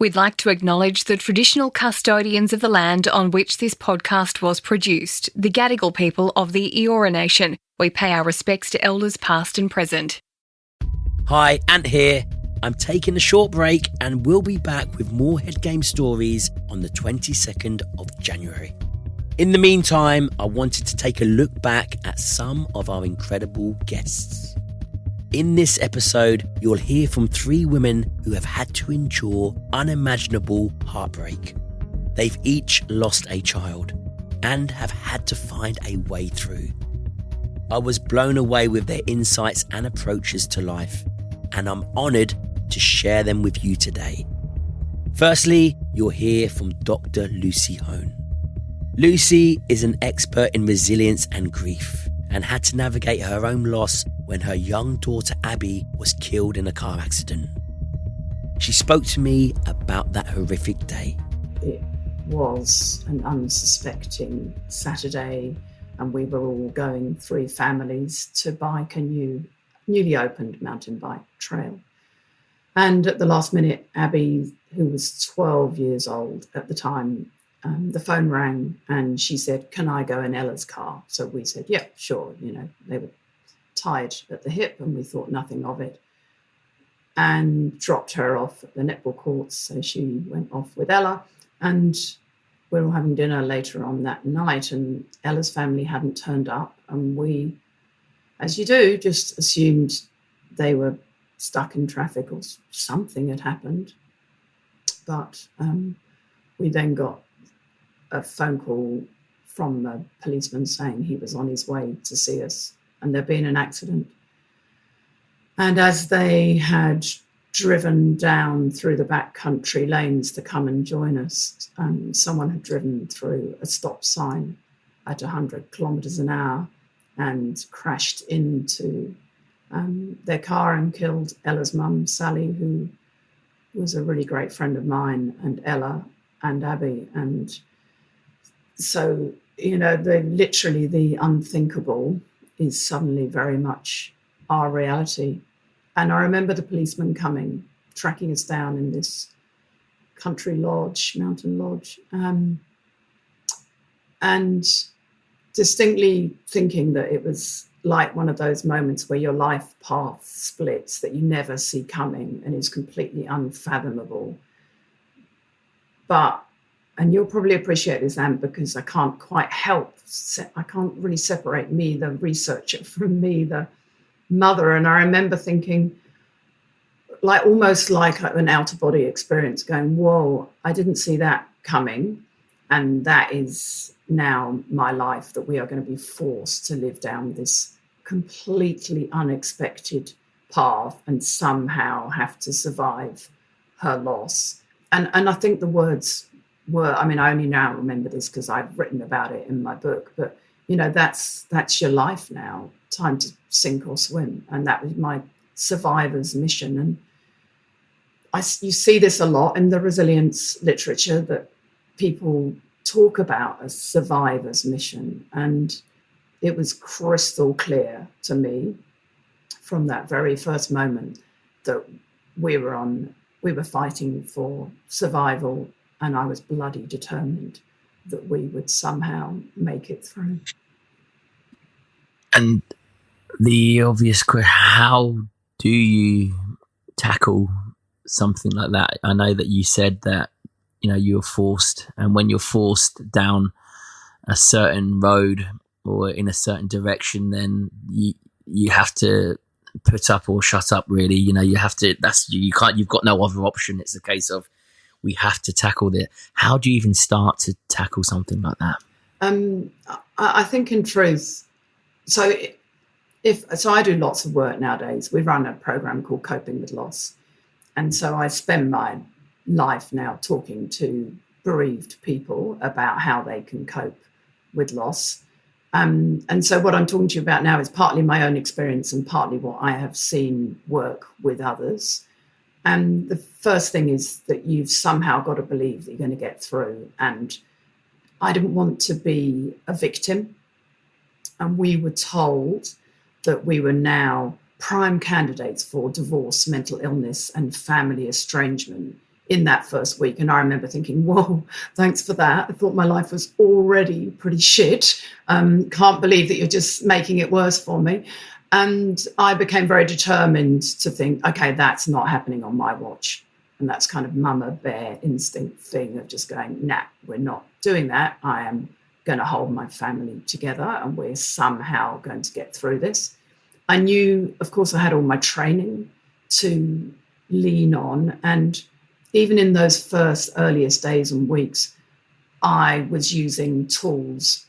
We'd like to acknowledge the traditional custodians of the land on which this podcast was produced, the Gadigal People of the Eora Nation. We pay our respects to elders past and present. Hi, Ant here. I'm taking a short break and we'll be back with more Head Game stories on the 22nd of January. In the meantime, I wanted to take a look back at some of our incredible guests. In this episode, you'll hear from 3 women who have had to endure unimaginable heartbreak. They've each lost a child and have had to find a way through. I was blown away with their insights and approaches to life, and I'm honoured to share them with you today. Firstly, you'll hear from Dr. Lucy Hone. Lucy is an expert in resilience and grief and had to navigate her own loss when her young daughter Abby was killed in a car accident. She spoke to me about that horrific day. It was an unsuspecting Saturday and we were all going 3 families to bike a newly opened mountain bike trail. And at the last minute, Abby, who was 12 years old at the time, the phone rang and she said, "Can I go in Ella's car?" So we said, "Yeah, sure." They were tied at the hip and we thought nothing of it, and dropped her off at the netball courts. So she went off with Ella, and we were all having dinner later on that night, and Ella's family hadn't turned up, and we, as you do, just assumed they were stuck in traffic or something had happened. But we then got a phone call from a policeman saying he was on his way to see us and there'd been an accident. And as they had driven down through the back country lanes to come and join us, someone had driven through a stop sign at 100 kilometres an hour and crashed into their car and killed Ella's mum, Sally, who was a really great friend of mine, and Ella and Abby. And so, the unthinkable is suddenly very much our reality. And I remember the policeman coming, tracking us down in this country lodge, mountain lodge, and distinctly thinking that it was like one of those moments where your life path splits that you never see coming and is completely unfathomable. And you'll probably appreciate this, Anne, because I can't quite I can't really separate me, the researcher, from me, the mother. And I remember thinking, almost like an out-of-body experience, going, whoa, I didn't see that coming. And that is now my life, that we are going to be forced to live down this completely unexpected path and somehow have to survive her loss. And I think the words were, I only now remember this because I've written about it in my book, but that's your life now, time to sink or swim. And that was my survivor's mission. And you see this a lot in the resilience literature, that people talk about a survivor's mission. And it was crystal clear to me from that very first moment that we were fighting for survival, and I was bloody determined that we would somehow make it through. And the obvious question, how do you tackle something like that? I know that you said that, you're forced, and when you're forced down a certain road or in a certain direction, then you have to put up or shut up, really. You have to, you've got no other option. It's a case of, we have to tackle it. How do you even start to tackle something like that? I think in truth, so I do lots of work nowadays. We run a program called Coping with Loss. And so I spend my life now talking to bereaved people about how they can cope with loss. And so what I'm talking to you about now is partly my own experience and partly what I have seen work with others. And the first thing is that you've somehow got to believe that you're going to get through. And I didn't want to be a victim. And we were told that we were now prime candidates for divorce, mental illness, and family estrangement in that first week. And I remember thinking, whoa, thanks for that. I thought my life was already pretty shit. Can't believe that you're just making it worse for me. And I became very determined to think, okay, that's not happening on my watch. And that's kind of mama bear instinct thing of just going, nah, we're not doing that. I am going to hold my family together and we're somehow going to get through this. I knew, of course, I had all my training to lean on. And even in those first earliest days and weeks, I was using tools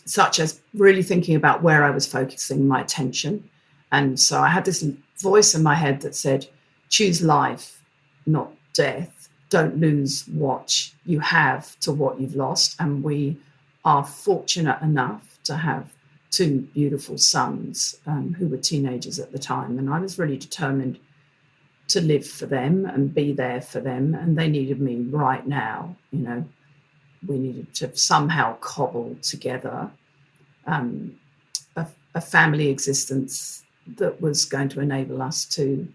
such as really thinking about where I was focusing my attention. And so I had this voice in my head that said, choose life, not death. Don't lose what you have to what you've lost. And we are fortunate enough to have two beautiful sons who were teenagers at the time. And I was really determined to live for them and be there for them. And they needed me right now. You know, we needed to somehow cobble together a family existence that was going to enable us to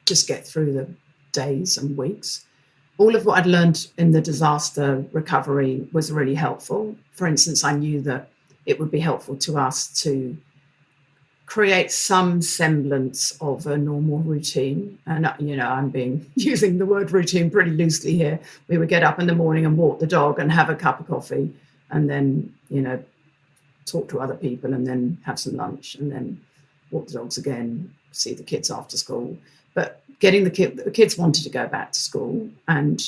just get through the days and weeks. All of what I'd learned in the disaster recovery was really helpful. For instance, I knew that it would be helpful to us to create some semblance of a normal routine. And, you know, using the word routine pretty loosely here. We would get up in the morning and walk the dog and have a cup of coffee and then, you know, talk to other people and then have some lunch and then walk the dogs again, see the kids after school. But getting the kids wanted to go back to school. And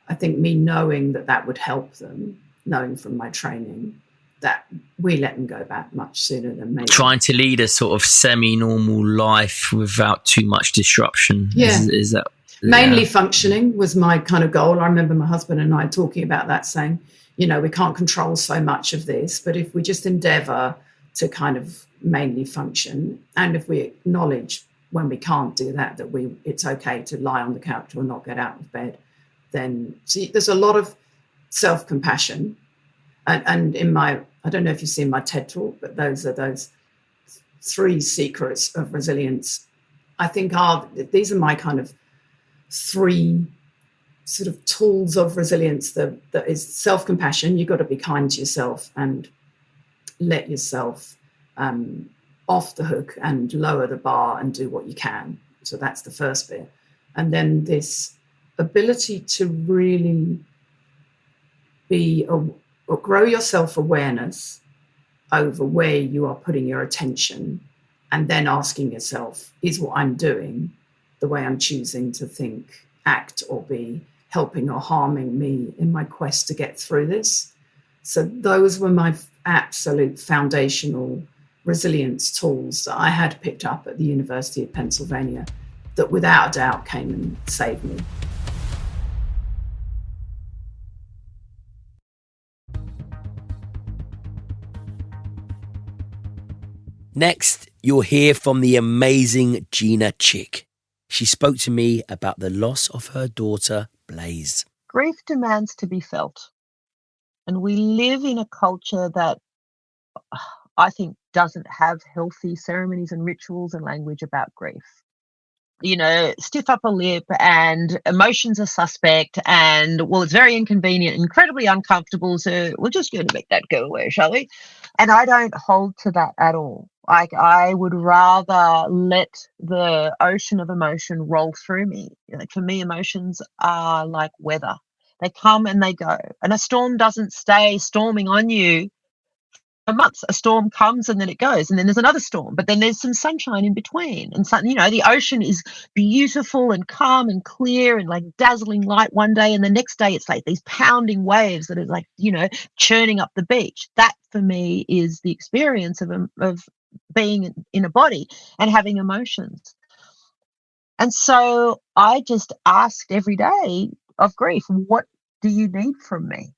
I think me knowing that would help them, knowing from my training, that we let them go back much sooner than maybe. Trying to lead a sort of semi-normal life without too much disruption. Yeah. Is that mainly functioning was my kind of goal. I remember my husband and I talking about that, saying, you know, we can't control so much of this, but if we just endeavour to kind of mainly function, and if we acknowledge when we can't do that, it's okay to lie on the couch or not get out of bed, then there's a lot of self-compassion. And in I don't know if you've seen my TED talk, but those 3 secrets of resilience, I think these are my kind of 3 sort of tools of resilience. That is self-compassion. You've got to be kind to yourself and let yourself off the hook and lower the bar and do what you can. So that's the first bit. And then this ability to really grow your self-awareness over where you are putting your attention, and then asking yourself, is what I'm doing, the way I'm choosing to think, act, or be, helping or harming me in my quest to get through this? So those were my absolute foundational resilience tools that I had picked up at the University of Pennsylvania that without a doubt came and saved me. Next, you'll hear from the amazing Gina Chick. She spoke to me about the loss of her daughter, Blaze. Grief demands to be felt. And we live in a culture that I think doesn't have healthy ceremonies and rituals and language about grief. You know, stiff upper lip and emotions are suspect and, well, it's very inconvenient, incredibly uncomfortable, so we're just going to make that go away, shall we? And I don't hold to that at all. I would rather let the ocean of emotion roll through me. For me, emotions are like weather. They come and they go. And a storm doesn't stay storming on you for months. A storm comes and then it goes, and then there's another storm, but then there's some sunshine in between. And the ocean is beautiful and calm and clear and like dazzling light one day, and the next day it's like these pounding waves that are like, churning up the beach. That for me is the experience of being in a body and having emotions. And so I just asked every day of grief, what do you need from me?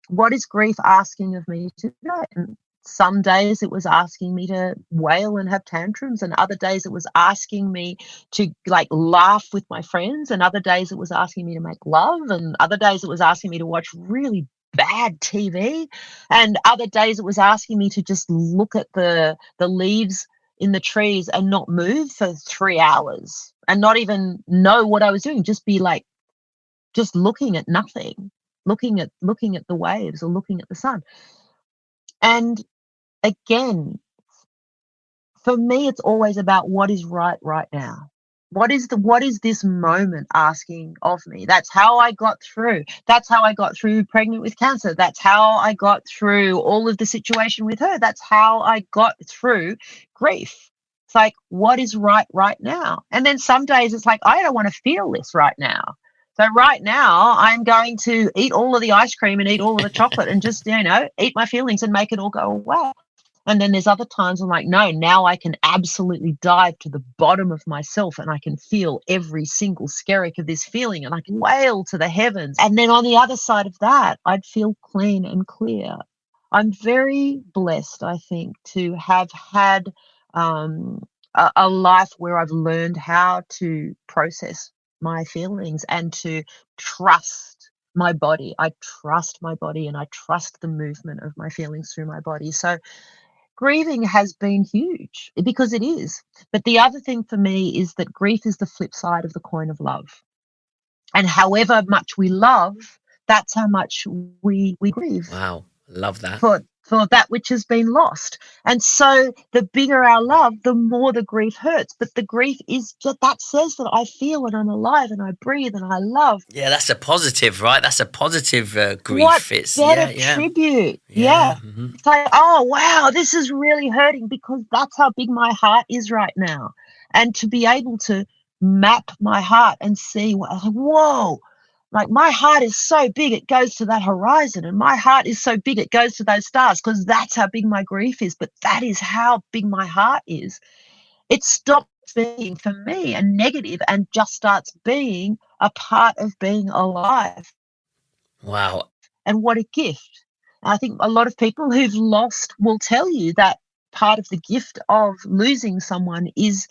What is grief asking of me today? And some days it was asking me to wail and have tantrums, and other days it was asking me to laugh with my friends, and other days it was asking me to make love, and other days it was asking me to watch really bad TV, and other days it was asking me to just look at the leaves in the trees and not move for 3 hours and not even know what I was doing, just be just looking at nothing, looking at the waves or looking at the sun. And again, for me, it's always about what is right now. What is this moment asking of me? That's how I got through. That's how I got through pregnant with cancer. That's how I got through all of the situation with her. That's how I got through grief. It's like, what is right now? And then some days it's like, I don't want to feel this right now. So right now I'm going to eat all of the ice cream and eat all of the chocolate and just, eat my feelings and make it all go away. And then there's other times I'm like, no, now I can absolutely dive to the bottom of myself and I can feel every single skerrick of this feeling and I can wail to the heavens. And then on the other side of that, I'd feel clean and clear. I'm very blessed, I think, to have had a life where I've learned how to process my feelings and to trust my body. I trust my body and I trust the movement of my feelings through my body. So grieving has been huge because it is. But the other thing for me is that grief is the flip side of the coin of love. And however much we love, that's how much we grieve. Wow, love that. For that which has been lost. And so the bigger our love, the more the grief hurts. But the grief is just, that says that I feel and I'm alive and I breathe and I love. Yeah, that's a positive, right? That's a positive grief. What it's better tribute? Yeah. Mm-hmm. It's like, oh, wow, this is really hurting because that's how big my heart is right now. And to be able to map my heart and see, whoa, like my heart is so big it goes to that horizon, and my heart is so big it goes to those stars, because that's how big my grief is. But that is how big my heart is. It stops being, for me, a negative and just starts being a part of being alive. Wow. And what a gift. I think a lot of people who've lost will tell you that part of the gift of losing someone is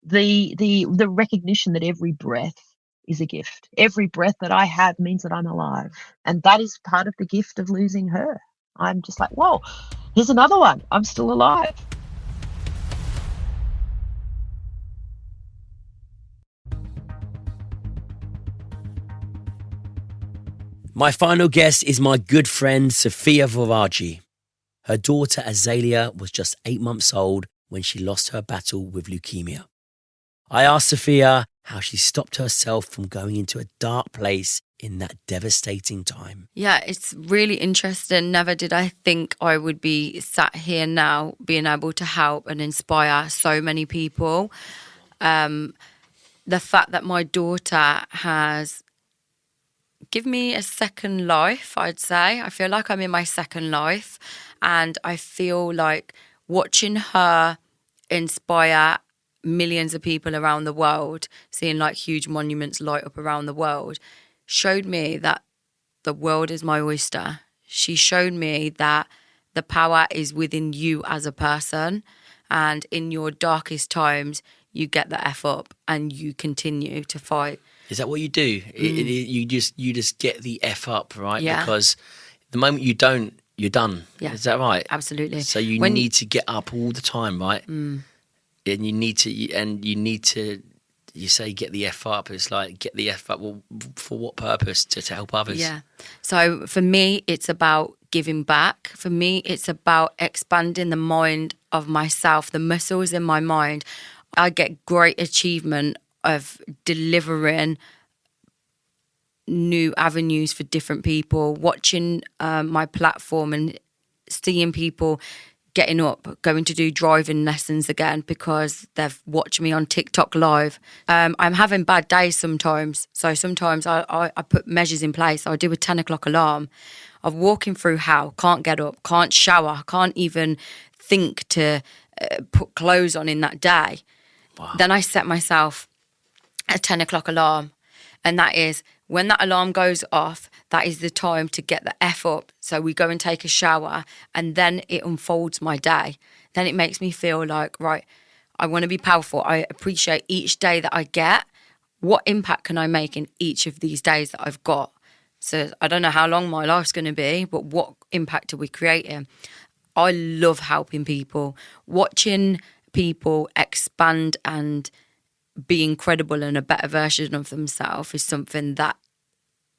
the recognition that every breath is a gift. Every breath that I have means that I'm alive. And that is part of the gift of losing her. I'm just like, whoa, here's another one. I'm still alive. My final guest is my good friend Safiyya Vorajee. Her daughter Azalea was just 8 months old when she lost her battle with leukemia. I asked Safiyya how she stopped herself from going into a dark place in that devastating time. Yeah, it's really interesting. Never did I think I would be sat here now being able to help and inspire so many people. The fact that my daughter has given me a second life, I'd say. I feel like I'm in my second life, and I feel like watching her inspire millions of people around the world, seeing like huge monuments light up around the world, showed me that the world is my oyster. She showed me that the power is within you as a person, and in your darkest times, you get the F up and you continue to fight. Is that what you do? You just get the F up, right? Yeah. Because the moment you don't, you're done. Yeah. Is that right? Absolutely. So you need to get up all the time, right? And you need to, you say get the F up. It's like, get the F up. Well, for what purpose? To help others? Yeah. So for me, it's about giving back. For me, it's about expanding the mind of myself, the muscles in my mind. I get great achievement of delivering new avenues for different people, watching my platform and seeing people getting up, going to do driving lessons again because they've watched me on TikTok live. I'm having bad days sometimes. So sometimes I put measures in place. I do a 10 o'clock alarm of walking through hell, can't get up, can't shower, can't even think to put clothes on in that day. Wow. Then I set myself a 10 o'clock alarm. And that is, when that alarm goes off, that is the time to get the F up. So we go and take a shower, and then it unfolds my day. Then it makes me feel like, right, I want to be powerful. I appreciate each day that I get. What impact can I make in each of these days that I've got? So I don't know how long my life's going to be, but what impact are we creating? I love helping people. Watching people expand and be incredible and a better version of themselves is something that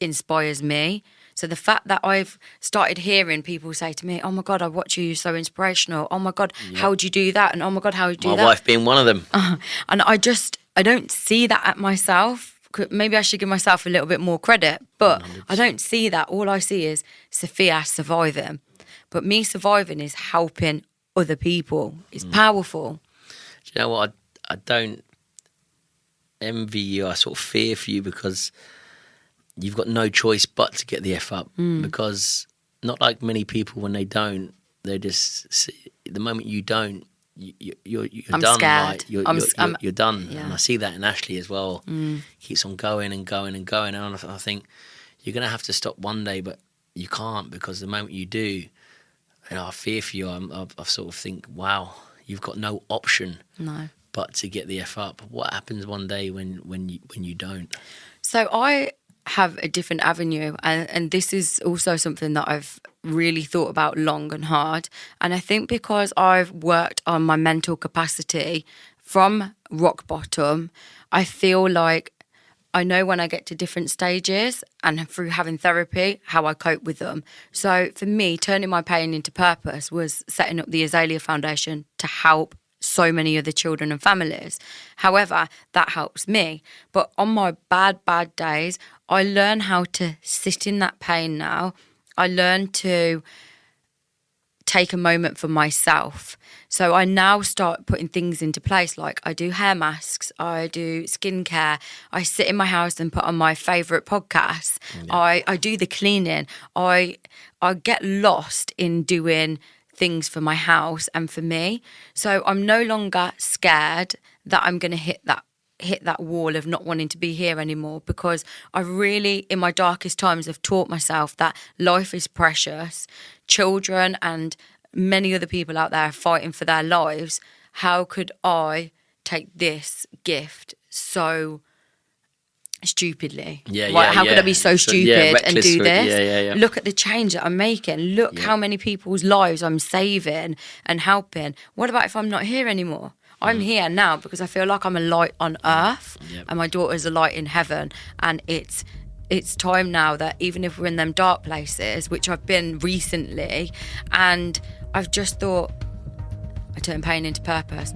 inspires me. So the fact that I've started hearing people say to me, oh my God, I watch you, you're so inspirational. Oh my God, how would you do that? And oh my God, how would you do that? My wife being one of them. And I don't see that at myself. Maybe I should give myself a little bit more credit, but 100%. I don't see that. All I see is Safiyya surviving. But me surviving is helping other people. It's powerful. Do you know what? I don't envy you. I sort of fear for you because you've got no choice but to get the F up. Because not like many people, when they don't, they just the moment you don't, you're I'm done. Scared. Right? You're done. Yeah. And I see that in Ashley as well. Keeps on going and going and going. And I think you're going to have to stop one day, but you can't, because the moment you do, I fear for you. I sort of think, wow, you've got no option but to get the F up. What happens one day when you don't? So I have a different avenue, and this is also something that I've really thought about long and hard. And I think because I've worked on my mental capacity from rock bottom, I feel like I know when I get to different stages and through having therapy, how I cope with them. So for me, turning my pain into purpose was setting up the Azalea Foundation to help so many other children and families. However, that helps me. But on my bad days, I learn how to sit in that pain now. I learn to take a moment for myself. So I now start putting things into place, like I do hair masks, I do skincare, I sit in my house and put on my favourite podcasts, I do the cleaning, I get lost in doing things for my house and for me. So I'm no longer scared that I'm going to hit that wall of not wanting to be here anymore, because I really, in my darkest times, have taught myself that life is precious. Children and many other people out there are fighting for their lives. How could I take this gift so stupidly? How could I be so stupid and do this? Look at the change that I'm making. Look how many people's lives I'm saving and helping. What about if I'm not here anymore? I'm here now because I feel like I'm a light on earth and my daughter's a light in heaven. And it's time now that even if we're in them dark places, which I've been recently, and I've just thought I turn pain into purpose.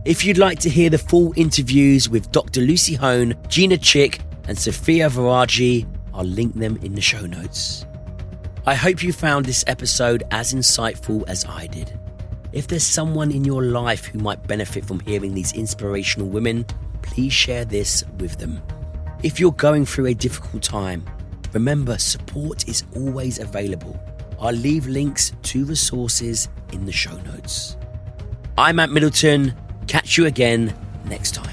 If you'd like to hear the full interviews with Dr. Lucy Hone, Gina Chick and Safiyya Vorajee, I'll link them in the show notes. I hope you found this episode as insightful as I did. If there's someone in your life who might benefit from hearing these inspirational women, please share this with them. If you're going through a difficult time, remember, support is always available. I'll leave links to resources in the show notes. I'm at Middleton. Catch you again next time.